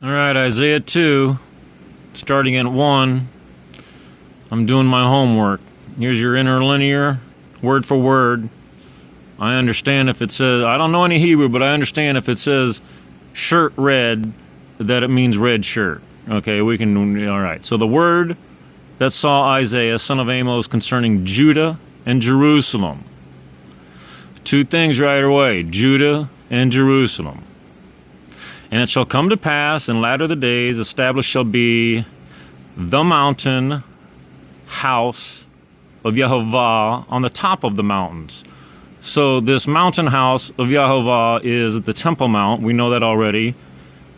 All right, Isaiah 2, starting at 1. I'm doing my homework. Here's your interlinear, word for word. I understand if it says, I don't know any Hebrew, but I understand if it says shirt red, that it means red shirt. Okay, we can, all right. So the word that saw Isaiah, son of Amos, concerning Judah and Jerusalem. Two things right away, Judah and Jerusalem. And it shall come to pass in latter the days, established shall be the mountain house of Yehovah on the top of the mountains. So this mountain house of Yehovah is the Temple Mount. We know that already.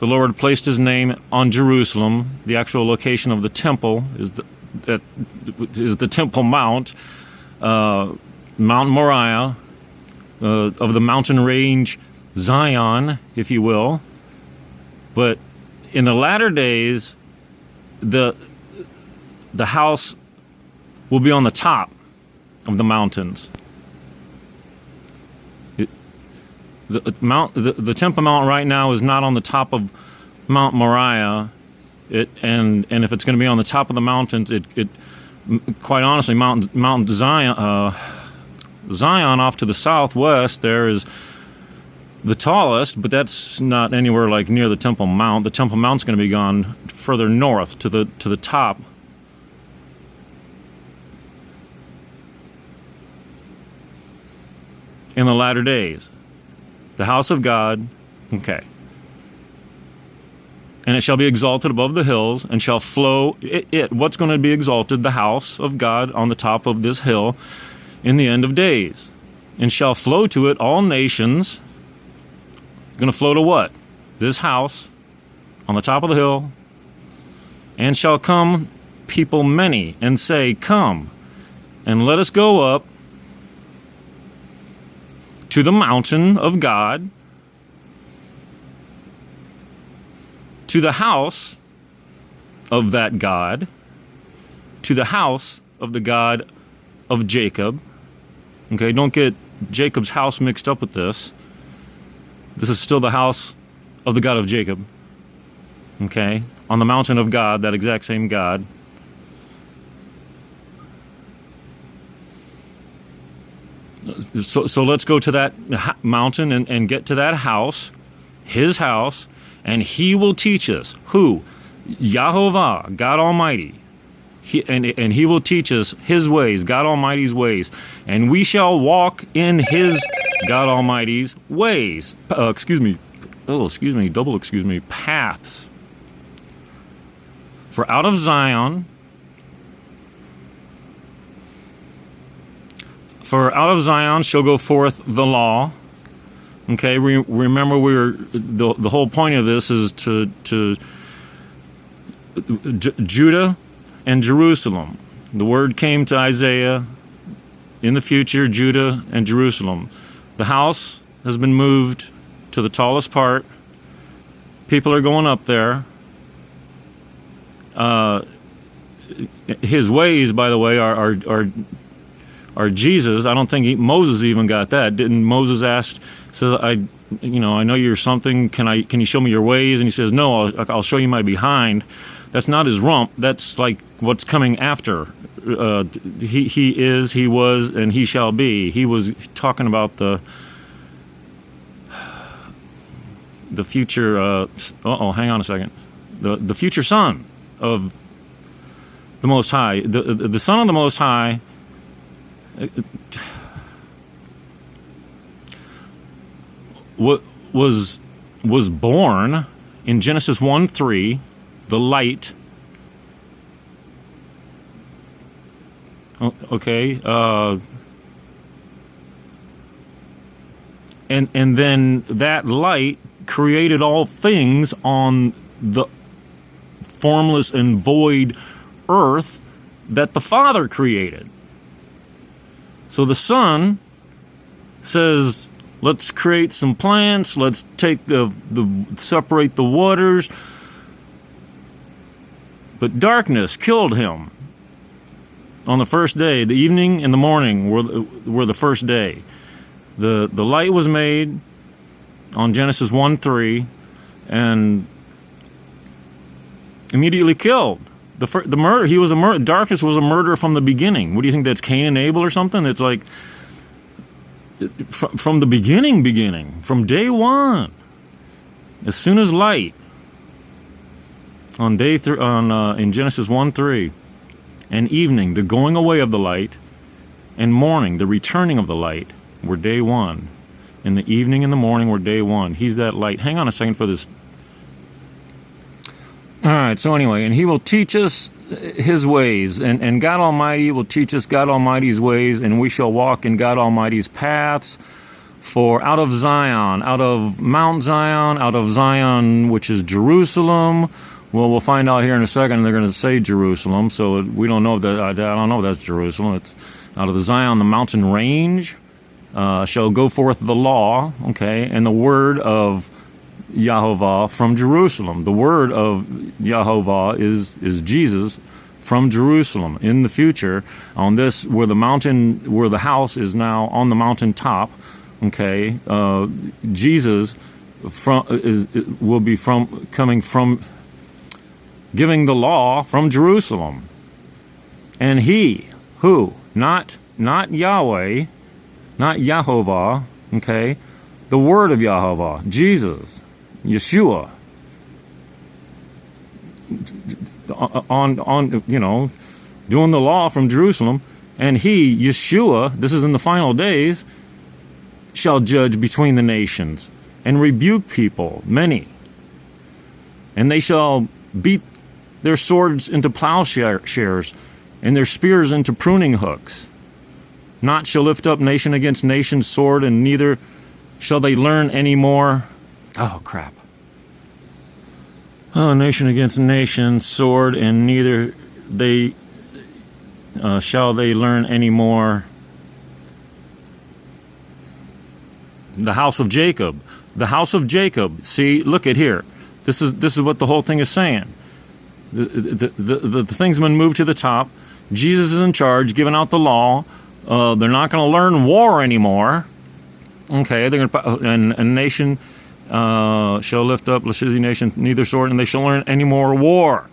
The Lord placed his name on Jerusalem. The actual location of the temple is the Temple Mount, Mount Moriah, of the mountain range Zion, if you will. But in the latter days, the house will be on the top of the mountains. The Temple Mount right now is not on the top of Mount Moriah. And if it's going to be on the top of the mountains, it quite honestly, Mount Zion, Zion off to the southwest there is the tallest, but that's not anywhere like near the Temple Mount. The Temple Mount's going to be gone further north to the top. In the latter days, the house of God, okay. And it shall be exalted above the hills, and shall flow. What's going to be exalted? The house of God on the top of this hill in the end of days. And shall flow to it all nations. Going to flow to what? This house on the top of the hill. And shall come people many and say, come, and let us go up to the mountain of God, to the house of that God, to the house of the God of Jacob. Okay, don't get Jacob's house mixed up with this. This is still the house of the God of Jacob. Okay, on the mountain of God, that exact same God. So let's go to that mountain and get to that house, his house, and he will teach us. Who? Yehovah, God Almighty. And he will teach us his ways, God Almighty's ways. And we shall walk in his God Almighty's ways. Paths. For out of Zion, shall go forth the law. Okay, remember the whole point of this is to Judah and Jerusalem. The word came to Isaiah in the future, Judah and Jerusalem. The house has been moved to the tallest part. People are going up there. His ways, by the way, are Jesus. I don't think Moses even got that. Didn't Moses ask, says, I know you're something. Can you show me your ways? And he says, no, I'll show you my behind. That's not his rump. That's like what's coming after. He is, he was, and he shall be. He was talking about the future. Hang on a second. The future son of the Most High. The Son of the Most High. Was born in Genesis 1:3, the light. Okay, and then that light created all things on the formless and void earth that the Father created. So the Son says, let's create some plants, let's take separate the waters. But darkness killed him on the first day. The evening and the morning were the first day. The light was made on Genesis 1:3, and immediately killed. The murder, he was a murder. Darkness was a murderer from the beginning. What do you think, that's Cain and Abel or something? It's like from the beginning, from day one. As soon as light, in Genesis 1:3, and evening, the going away of the light, and morning, the returning of the light, were day one. And the evening and the morning were day one. He's that light. Hang on a second for this. All right, so anyway, and he will teach us his ways, and God Almighty will teach us God Almighty's ways, and we shall walk in God Almighty's paths. For out of Zion, out of Mount Zion, out of Zion, which is Jerusalem. Well, we'll find out here in a second. They're going to say Jerusalem, so we don't know if that. I don't know if that's Jerusalem. It's out of the Zion, the mountain range, shall go forth the law, okay, and the word of Yahovah from Jerusalem. The word of Yahovah is Jesus from Jerusalem. In the future, on this, where the house is now on the mountain top, okay, Jesus will be coming from giving the law from Jerusalem. And he, who? Not Yahweh, not Yahovah, okay, the word of Yahovah, Jesus, Yeshuah, on doing the law from Jerusalem, and he, Yeshuah, this is in the final days, shall judge between the nations and rebuke people, many, and they shall beat their swords into plowshares and their spears into pruning hooks. Not shall lift up nation against nation sword, and neither shall they learn any more. Oh, crap. Oh, nation against nation, sword, and neither shall they learn any more. The house of Jacob. The house of Jacob. See, look at here. This is what the whole thing is saying. The thing's been moved to the top. Jesus is in charge, giving out the law. They're not going to learn war anymore. Okay, they're going to, and a nation shall lift up, Lashizi nation, neither sword, and they shall learn any more war.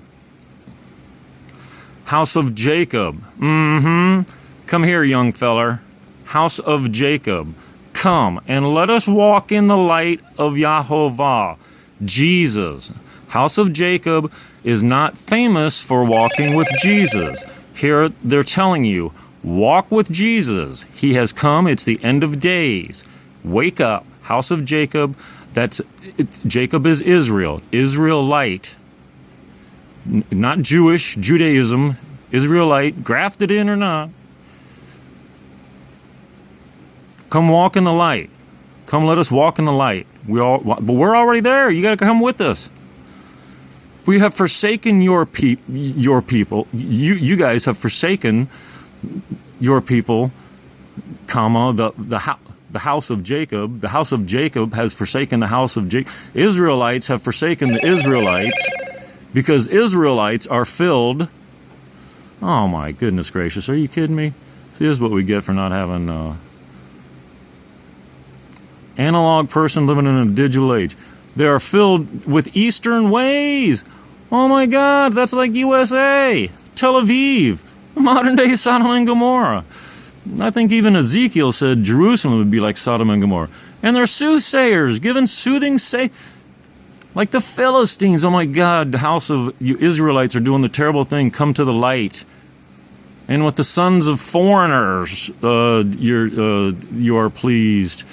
House of Jacob. Come here, young feller. House of Jacob. Come and let us walk in the light of Yahovah. Jesus. House of Jacob is not famous for walking with Jesus. Here they're telling you, walk with Jesus. He has come. It's the end of days. Wake up. House of Jacob. Jacob is Israel. Israelite. Not Jewish. Judaism. Israelite. Grafted in or not. Come walk in the light. Come let us walk in the light. But we're already there. You got to come with us. We have forsaken your people. You guys have forsaken your people, comma, the house of Jacob. The house of Jacob has forsaken the house of Jacob. Israelites have forsaken the Israelites because Israelites are filled. Oh my goodness gracious. Are you kidding me? See, this is what we get for not having analog person living in a digital age. They are filled with Eastern ways. Oh my God, that's like USA, Tel Aviv, modern day Sodom and Gomorrah. I think even Ezekiel said Jerusalem would be like Sodom and Gomorrah. And they're soothsayers, giving soothing like the Philistines. Oh my God, the house of you Israelites are doing the terrible thing. Come to the light. And with the sons of foreigners, you are pleased.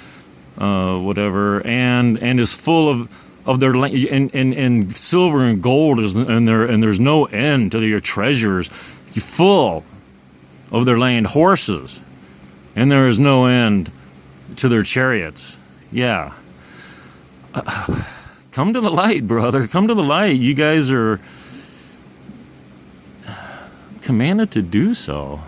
Whatever, and is full of their land, and silver and gold is, and there's no end to your treasures. You're full of their land, horses, and there is no end to their chariots. Yeah. Come to the light, brother. Come to the light. You guys are commanded to do so.